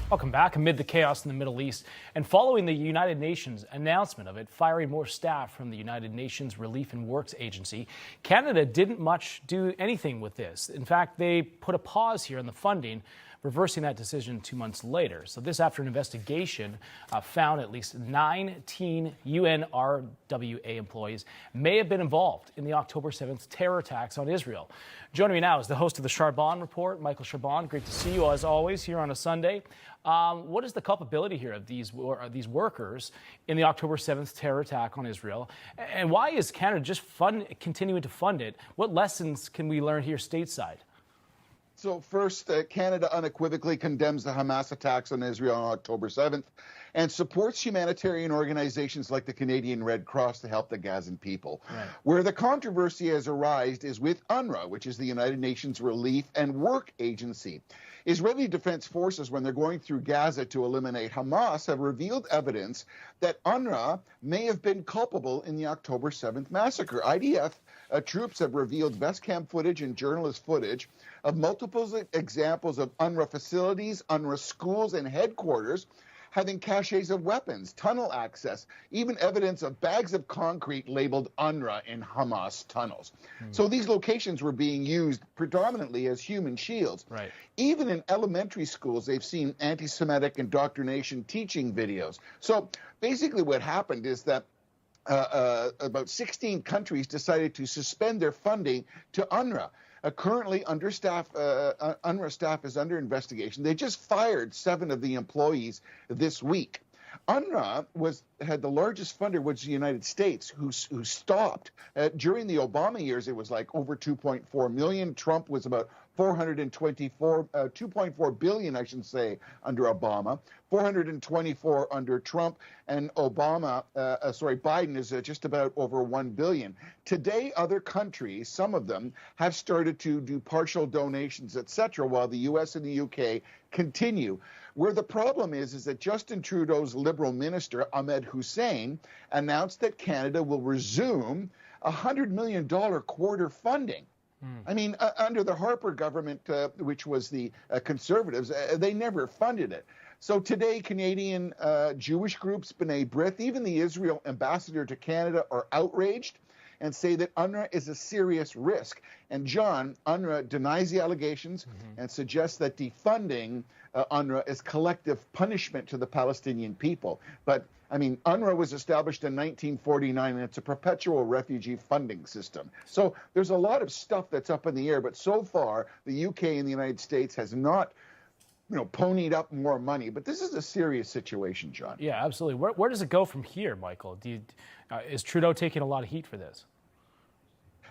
Welcome back. Amid the chaos in the Middle East and following the United Nations announcement of it firing more staff from the United Nations Relief and Works Agency, Canada didn't much do anything with this. In fact, they put a pause here on the funding, reversing that decision 2 months later. So this after an investigation found at least 19 UNRWA employees may have been involved in the October 7th terror attacks on Israel. Joining me now is the host of the Charbon Report, Michael Charbon. Great to see you as always here on a Sunday. What is the culpability here of these workers in the October 7th terror attack on Israel? And why is Canada just continuing to fund it? What lessons can we learn here stateside? So first, Canada unequivocally condemns the Hamas attacks on Israel on October 7th and supports humanitarian organizations like the Canadian Red Cross to help the Gazan people. Right. Where the controversy has arisen is with UNWRA, which is the United Nations Relief and Work Agency. Israeli Defense Forces, when they're going through Gaza to eliminate Hamas, have revealed evidence that UNRWA may have been culpable in the October 7th massacre. IDF troops have revealed vest cam footage and journalist footage of multiple examples of UNRWA facilities, UNRWA schools and headquarters having caches of weapons, tunnel access, even evidence of bags of concrete labeled UNRWA in Hamas tunnels. So these locations were being used predominantly as human shields. Right. Even in elementary schools, they've seen anti-Semitic indoctrination teaching videos. So basically what happened is that about 16 countries decided to suspend their funding to UNRWA. Currently, UNRWA staff is under investigation. They just fired 7 of the employees this week. UNRWA had the largest funder, was the United States, who stopped. During the Obama years, it was like over 2.4 million. Trump was about 2.4 billion, I should say, under Obama, 424 under Trump, and Biden is just about over 1 billion. Today, other countries, some of them, have started to do partial donations, etc., while the U.S. and the U.K. continue. Where the problem is that Justin Trudeau's Liberal minister, Ahmed Hussein, announced that Canada will resume $100 million quarter funding. I mean, under the Harper government, which was the Conservatives, they never funded it. So today, Canadian Jewish groups, B'nai B'rith, even the Israel ambassador to Canada are outraged and say that UNRWA is a serious risk. And John, UNRWA denies the allegations and suggests that defunding UNRWA is collective punishment to the Palestinian people. But I mean, UNRWA was established in 1949, and it's a perpetual refugee funding system. So there's a lot of stuff that's up in the air, but so far, the UK and the United States has not, ponied up more money. But this is a serious situation, John. Yeah, absolutely. Where does it go from here, Michael? Is Trudeau taking a lot of heat for this?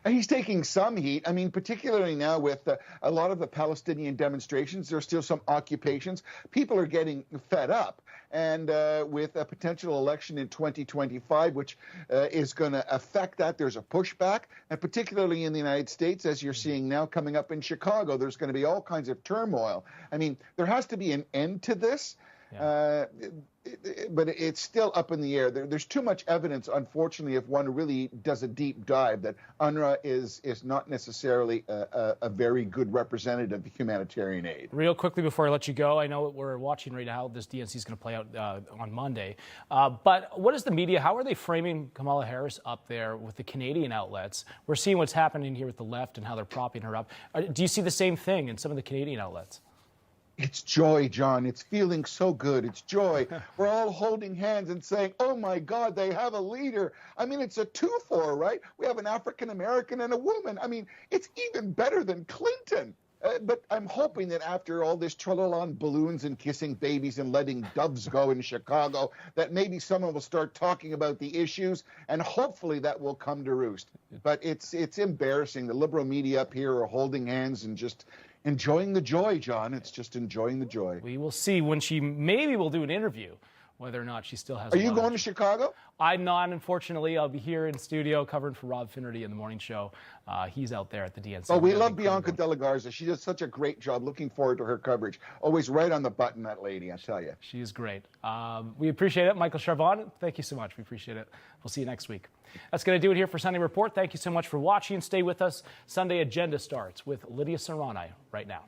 He's taking some heat. I mean, particularly now with a lot of the Palestinian demonstrations, there's still some occupations. People are getting fed up. And with a potential election in 2025, which is going to affect that, there's a pushback. And particularly in the United States, as you're seeing now coming up in Chicago, there's going to be all kinds of turmoil. I mean, there has to be an end to this. Yeah. But it's still up in the air. There's too much evidence, unfortunately, if one really does a deep dive, that UNRWA is not necessarily a very good representative of humanitarian aid. Real quickly before I let you go, I know we're watching right now this DNC is going to play out on Monday. But what is the media? How are they framing Kamala Harris up there with the Canadian outlets? We're seeing what's happening here with the left and how they're propping her up. Do you see the same thing in some of the Canadian outlets? It's joy, John. It's feeling so good. It's joy. We're all holding hands and saying, oh, my God, they have a leader. I mean, it's a 2-4, right? We have an African-American and a woman. I mean, it's even better than Clinton. But I'm hoping that after all this tralala on balloons and kissing babies and letting doves go in Chicago, that maybe someone will start talking about the issues, and hopefully that will come to roost. But it's embarrassing. The liberal media up here are holding hands and just enjoying the joy, John. It's just enjoying the joy. We will see when she maybe will do an interview, whether or not she still has. Are you going to Chicago? I'm not, unfortunately. I'll be here in studio covering for Rob Finnerty in the morning show. He's out there at the DNC. Oh, we love Bianca De La Garza. She does such a great job. Looking forward to her coverage. Always right on the button, that lady, I tell you. She is great. We appreciate it. Michael Charbon, thank you so much. We appreciate it. We'll see you next week. That's going to do it here for Sunday Report. Thank you so much for watching. Stay with us. Sunday Agenda starts with Lydia Serrani right now.